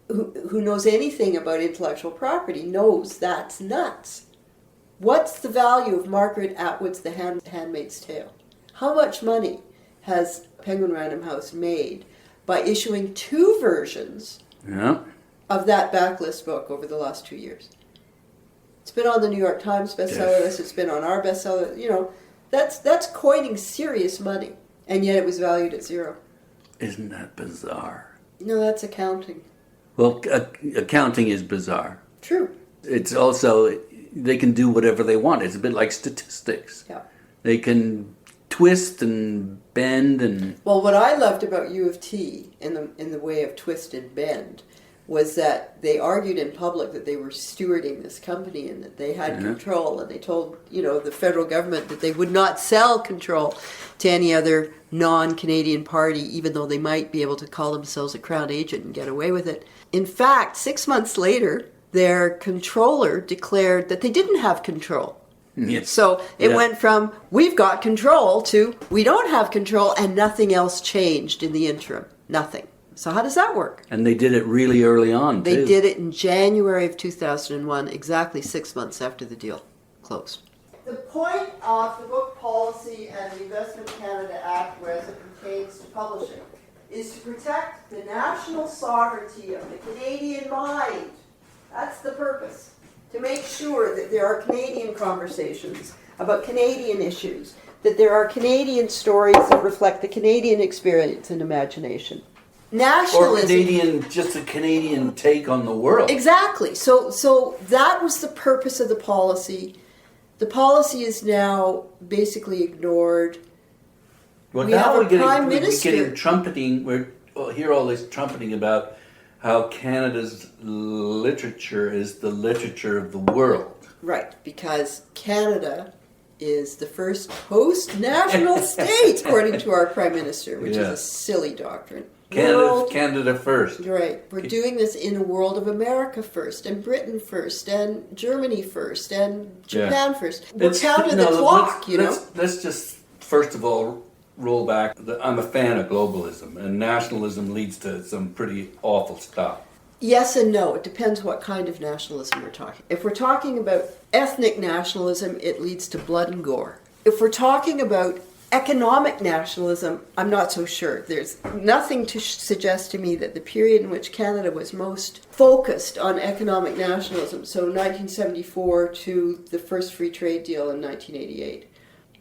who knows anything about intellectual property knows that's nuts. What's the value of Margaret Atwood's The Handmaid's Tale? How much money has Penguin Random House made by issuing 2 versions of that backlist book over the last 2 years? It's been on the New York Times bestseller list. It's been on our bestseller. That's coining serious money, and yet it was valued at 0. Isn't that bizarre? No, that's accounting. Well, accounting is bizarre. True. It's also, they can do whatever they want. It's a bit like statistics. Yeah. They can twist and bend and... Well, what I loved about U of T in the way of twist and bend was that they argued in public that they were stewarding this company and that they had control, and they told the federal government that they would not sell control to any other non-Canadian party, even though they might be able to call themselves a Crown agent and get away with it. In fact, 6 months later, their controller declared that they didn't have control. Yes. So it went from, we've got control, to we don't have control, and nothing else changed in the interim. Nothing. So how does that work? And they did it really early on, too. They did it in January of 2001, exactly 6 months after the deal closed. The point of the Book Policy and the Investment Canada Act, as it pertains to publishing, is to protect the national sovereignty of the Canadian mind. That's the purpose. To make sure that there are Canadian conversations about Canadian issues, that there are Canadian stories that reflect the Canadian experience and imagination. Nationalism. Or Canadian, just a Canadian take on the world. Exactly. So that was the purpose of the policy. The policy is now basically ignored. Well, We now have a we're prime getting minister. trumpeting. We'll hear all this trumpeting about how Canada's literature is the literature of the world. Right, because Canada is the first post-national state, according to our Prime Minister, which is a silly doctrine. Canada first. Right. We're doing this in a world of America first, and Britain first, and Germany first, and Japan first. We're counting the clock, Let's just, first of all, roll back. I'm a fan of globalism, and nationalism leads to some pretty awful stuff. Yes and no. It depends what kind of nationalism we're talking. If we're talking about ethnic nationalism, it leads to blood and gore. If we're talking about economic nationalism, I'm not so sure. There's nothing to suggest to me that the period in which Canada was most focused on economic nationalism, so 1974 to the first free trade deal in 1988,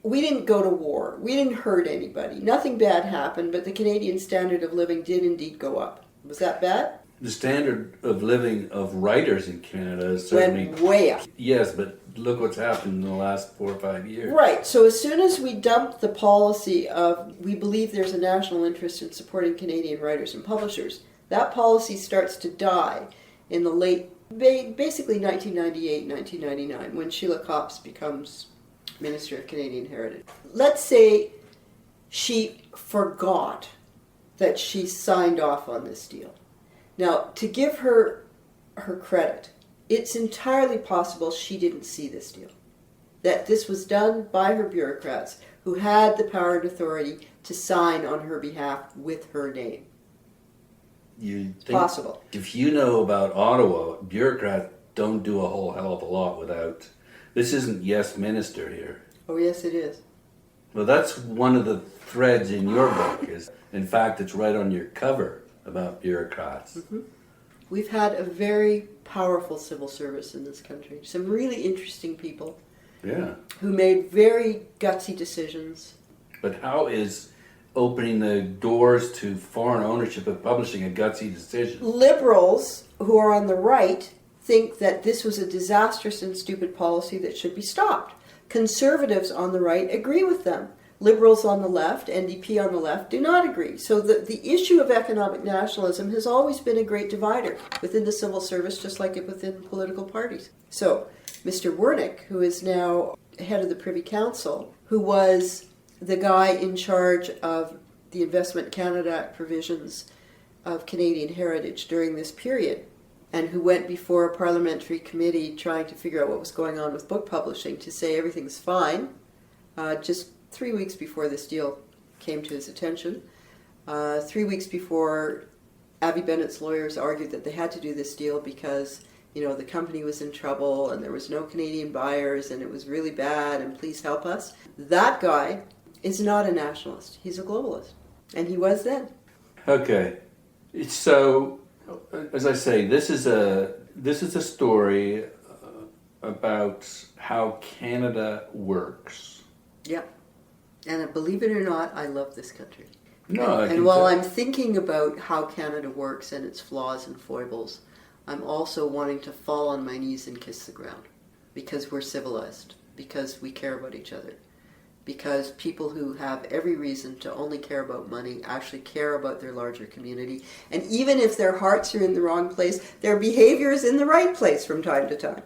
we didn't go to war. We didn't hurt anybody. Nothing bad happened, but the Canadian standard of living did indeed go up. Was that bad? The standard of living of writers in Canada is certainly went way up. Yes, but look what's happened in the last 4 or 5 years. Right. So as soon as we dumped the policy of we believe there's a national interest in supporting Canadian writers and publishers, that policy starts to die in the late, basically 1998, 1999, when Sheila Copps becomes Minister of Canadian Heritage. Let's say she forgot that she signed off on this deal. Now, to give her credit, it's entirely possible she didn't see this deal. That this was done by her bureaucrats who had the power and authority to sign on her behalf with her name. You think, possible. If you know about Ottawa, bureaucrats don't do a whole hell of a lot without... This isn't yes minister here. Oh, yes, it is. Well, that's one of the threads in your book. Is in fact, it's right on your cover about bureaucrats. Mm-hmm. We've had a very powerful civil service in this country. Some really interesting people. Yeah. Who made very gutsy decisions. But how is opening the doors to foreign ownership of publishing a gutsy decision? Liberals who are on the right think that this was a disastrous and stupid policy that should be stopped. Conservatives on the right agree with them. Liberals on the left, NDP on the left, do not agree. So the issue of economic nationalism has always been a great divider within the civil service, just like it within political parties. So Mr. Wernick, who is now head of the Privy Council, who was the guy in charge of the Investment Canada Act provisions of Canadian heritage during this period, and who went before a parliamentary committee trying to figure out what was going on with book publishing to say everything's fine, just 3 weeks before this deal came to his attention, 3 weeks before Avi Bennett's lawyers argued that they had to do this deal because, the company was in trouble and there was no Canadian buyers and it was really bad and please help us. That guy is not a nationalist. He's a globalist. And he was then. Okay. So, as I say, this is a story about how Canada works. Yep. And believe it or not, I love this country. No, and while I'm thinking about how Canada works and its flaws and foibles, I'm also wanting to fall on my knees and kiss the ground. Because we're civilized. Because we care about each other. Because people who have every reason to only care about money actually care about their larger community. And even if their hearts are in the wrong place, their behavior is in the right place from time to time.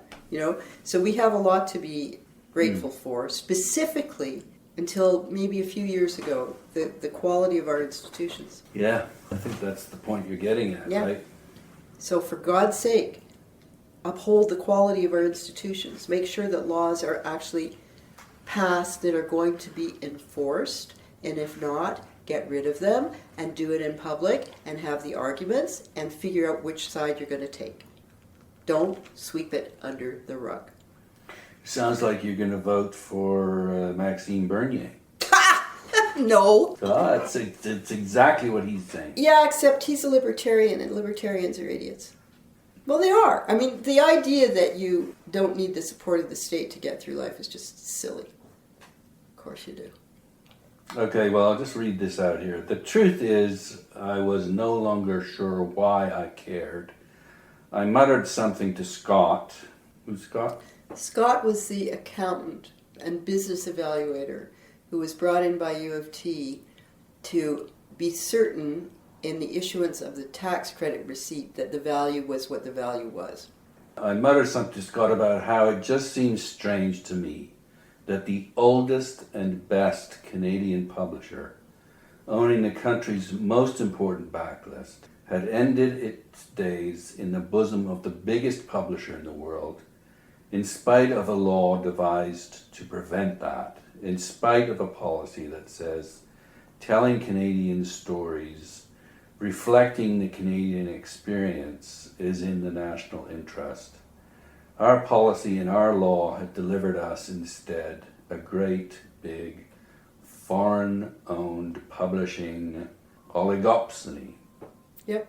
So we have a lot to be grateful for. Specifically, until maybe a few years ago, the quality of our institutions. Yeah, I think that's the point you're getting at, right? So for God's sake, uphold the quality of our institutions. Make sure that laws are actually passed that are going to be enforced. And if not, Get rid of them and do it in public and have the arguments and figure out which side you're going to take. Don't sweep it under the rug. Sounds like you're going to vote for Maxime Bernier. No. It's exactly what he's saying. Yeah, except he's a libertarian, and libertarians are idiots. Well, they are. I mean, the idea that you don't need the support of the state to get through life is just silly. Of course you do. Okay, well, I'll just read this out here. The truth is, I was no longer sure why I cared. I muttered something to Scott. Who's Scott? Scott was the accountant and business evaluator who was brought in by U of T to be certain in the issuance of the tax credit receipt that the value was what the value was. I muttered something to Scott about how it just seems strange to me that the oldest and best Canadian publisher, owning the country's most important backlist, had ended its days in the bosom of the biggest publisher in the world, in spite of a law devised to prevent that, in spite of a policy that says telling Canadian stories, reflecting the Canadian experience is in the national interest. Our policy and our law had delivered us instead a great big foreign-owned publishing oligopsony. Yep.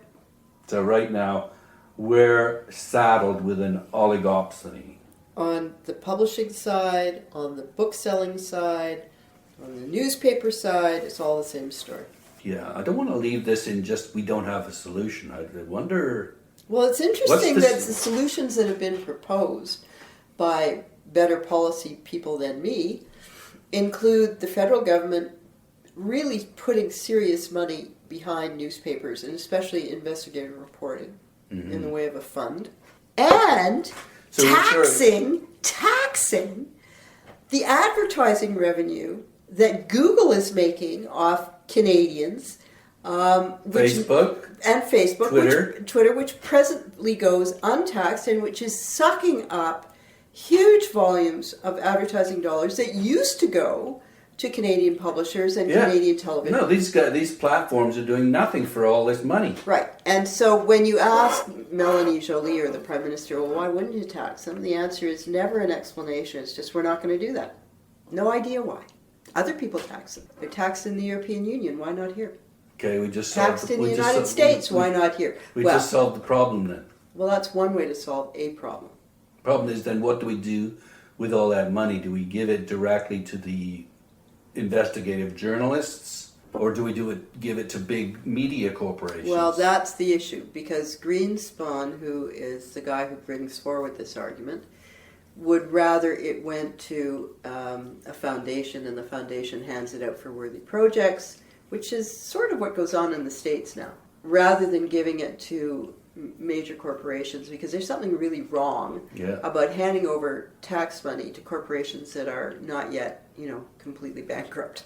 So right now we're saddled with an oligopsony. On the publishing side, on the book selling side, on the newspaper side, it's all the same story. Yeah, I don't want to leave this in just we don't have a solution. I wonder... Well, it's interesting that the solutions that have been proposed by better policy people than me include the federal government really putting serious money behind newspapers, and especially investigative reporting, in the way of a fund, and taxing the advertising revenue that Google is making off Canadians, Facebook, Twitter, which presently goes untaxed and which is sucking up huge volumes of advertising dollars that used to go to Canadian publishers and Canadian television. No, these platforms are doing nothing for all this money. Right. And so when you ask Melanie Joly or the Prime Minister, well, why wouldn't you tax them? The answer is never an explanation. It's just, we're not going to do that. No idea why. Other people tax them. They're taxed in the European Union. Why not here? Okay, we just taxed in the United States. Why not here? We just solved the problem then. Well, that's one way to solve a problem. Problem is then what do we do with all that money? Do we give it directly to the investigative journalists, or do we give it to big media corporations? Well, that's the issue, because Greenspan, who is the guy who brings forward this argument, would rather it went to a foundation, and the foundation hands it out for worthy projects, which is sort of what goes on in the States now, rather than giving it to major corporations, because there's something really wrong about handing over tax money to corporations that are not yet, completely bankrupt.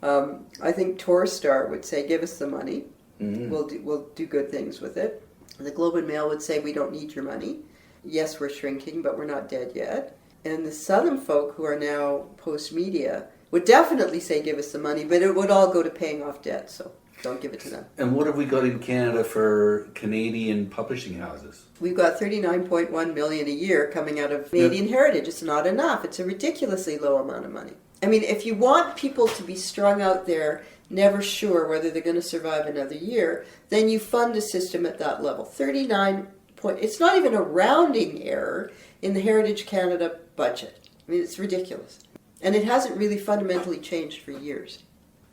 I think Torstar would say, give us the money, we'll do good things with it. The Globe and Mail would say, we don't need your money. Yes, we're shrinking, but we're not dead yet. And the Southern folk, who are now post-media, would definitely say, give us the money, but it would all go to paying off debt, so don't give it to them. And what have we got in Canada for Canadian publishing houses? We've got $39.1 million a year coming out of Canadian heritage. It's not enough. It's a ridiculously low amount of money. I mean, if you want people to be strung out there, never sure whether they're going to survive another year, then you fund a system at that level. It's not even a rounding error in the Heritage Canada budget. I mean, it's ridiculous. And it hasn't really fundamentally changed for years.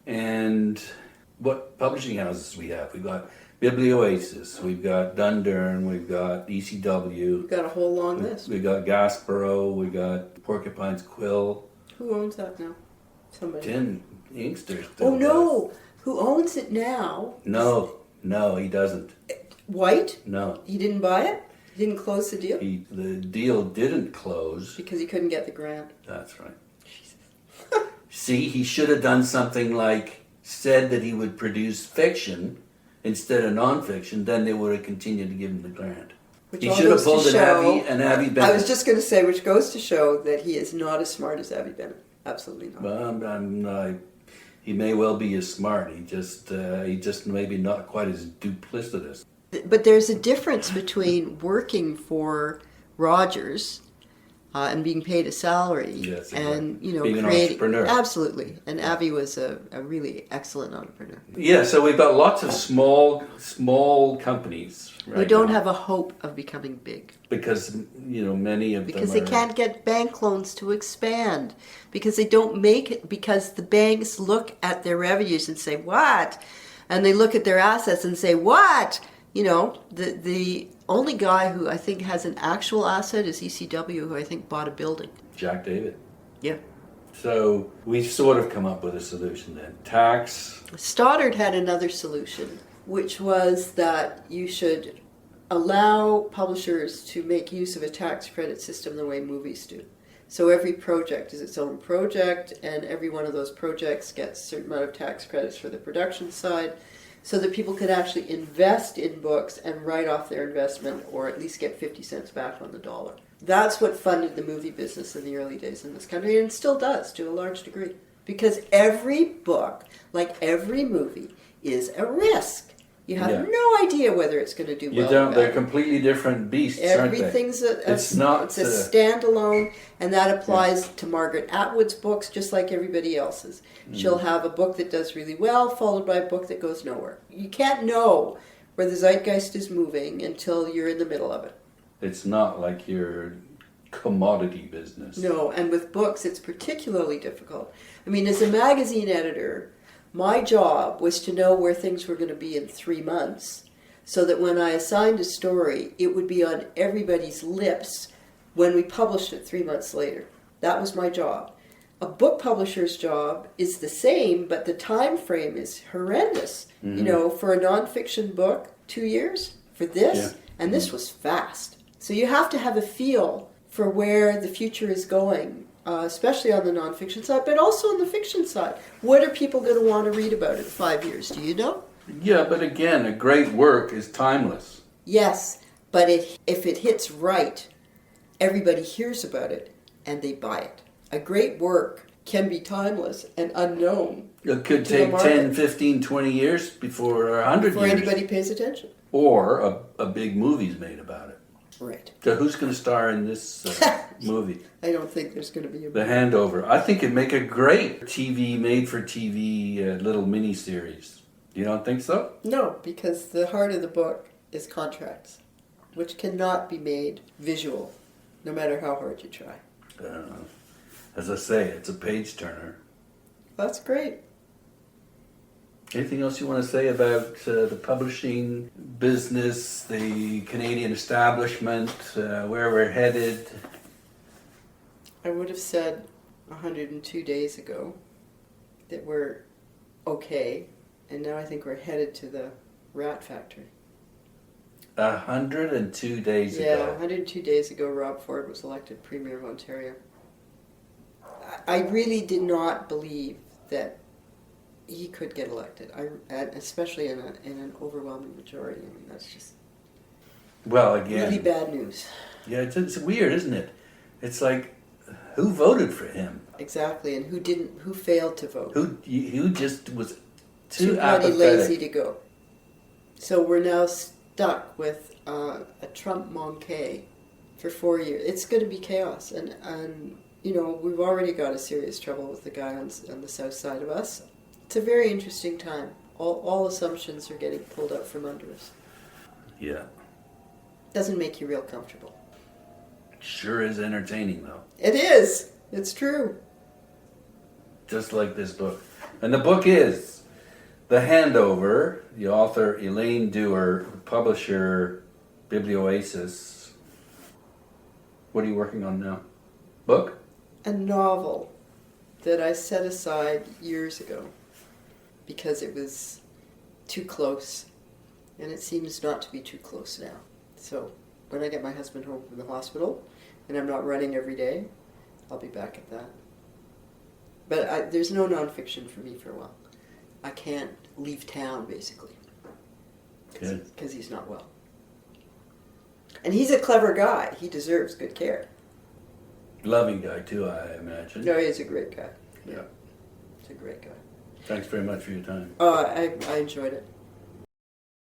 And what publishing houses we have? We've got Biblioasis, we've got Dundurn, we've got ECW. We've got a whole long list. We've got Gasborough, we've got Porcupine's Quill. Who owns that now? Somebody. Tim Inkster. Oh, no. Who owns it now? No, he doesn't. White? No. He didn't buy it? He didn't close the deal? The deal didn't close. Because he couldn't get the grant. That's right. Jesus. See, he should have done something like said that he would produce fiction instead of nonfiction, then they would have continued to give him the grant. He should have pulled an Avi Bennett. I was just going to say, which goes to show that he is not as smart as Avi Bennett. Absolutely not. He may well be as smart. He just maybe not quite as duplicitous. But there's a difference between working for Rogers and being paid a salary, Yes, and being an creating. entrepreneur. Absolutely, and Avi was a really excellent entrepreneur. Yeah, so we've got lots of small companies Who don't have a hope of becoming big. because many of Because them they can't get bank loans to expand. Because they don't make it. Because the banks look at their revenues and say, what? And they look at their assets and say, what? The only guy who I think has an actual asset is ECW, who I think bought a building. Jack David. Yeah. So we've sort of come up with a solution then. Tax. Stoddard had another solution, which was that you should allow publishers to make use of a tax credit system the way movies do. So every project is its own project, and every one of those projects gets a certain amount of tax credits for the production side, so that people could actually invest in books and write off their investment, or at least get 50 cents back on the dollar. That's what funded the movie business in the early days in this country, and still does to a large degree. Because every book, like every movie, is a risk. You have no idea whether it's going to do well. You don't. They're completely different beasts, Everything's aren't they? It's a standalone, and that applies to Margaret Atwood's books just like everybody else's. She'll have a book that does really well, followed by a book that goes nowhere. You can't know where the zeitgeist is moving until you're in the middle of it. It's not like your commodity business. No, and with books it's particularly difficult. I mean, as a magazine editor, my job was to know where things were going to be in 3 months, so that when I assigned a story, it would be on everybody's lips when we published it 3 months later. That was my job. A book publisher's job is the same, but the time frame is horrendous. Mm-hmm. For a nonfiction book, 2 years for this, and this was fast. So you have to have a feel for where the future is going, especially on the nonfiction side, but also on the fiction side. What are people going to want to read about in 5 years? Do you know? Yeah, but again, a great work is timeless. Yes, but if it hits right, everybody hears about it and they buy it. A great work can be timeless and unknown. It could take 10, 15, 20 years before, or 100 before years. anybody pays attention. Or a big movie's made about it. Right. So who's going to star in this movie? I don't think there's going to be a The Handover. I think it'd make a great made-for-TV little mini-series. You don't think so? No, because the heart of the book is contracts, which cannot be made visual, no matter how hard you try. As I say, it's a page-turner. That's great. Anything else you want to say about the publishing business, the Canadian establishment, where we're headed? I would have said 102 days ago that we're okay, and now I think we're headed to the rat factory. 102 days ago. Yeah, 102 days ago, Rob Ford was elected Premier of Ontario. I really did not believe that he could get elected, especially in an overwhelming majority. I mean, that's just again, really bad news. Yeah, it's weird, isn't it? It's like, who voted for him? Exactly, and who failed to vote? Who just was too bloody apathetic. lazy to go. So we're now stuck with a Trump Monkey for 4 years. It's going to be chaos, and we've already got a serious trouble with the guy on the south side of us. It's a very interesting time. All assumptions are getting pulled up from under us. Yeah. Doesn't make you real comfortable. Sure is entertaining, though. It is. It's true. Just like this book. And the book is The Handover, the author Elaine Dewar, the publisher Biblioasis. What are you working on now? Book? A novel that I set aside years ago because it was too close, and it seems not to be too close now. So when I get my husband home from the hospital and I'm not running every day, I'll be back at that. But there's no nonfiction for me for a while. I can't leave town, basically, because he's not well. And he's a clever guy. He deserves good care. Loving guy, too, I imagine. No, he's a great guy. Yeah. He's a great guy. Thanks very much for your time. I enjoyed it.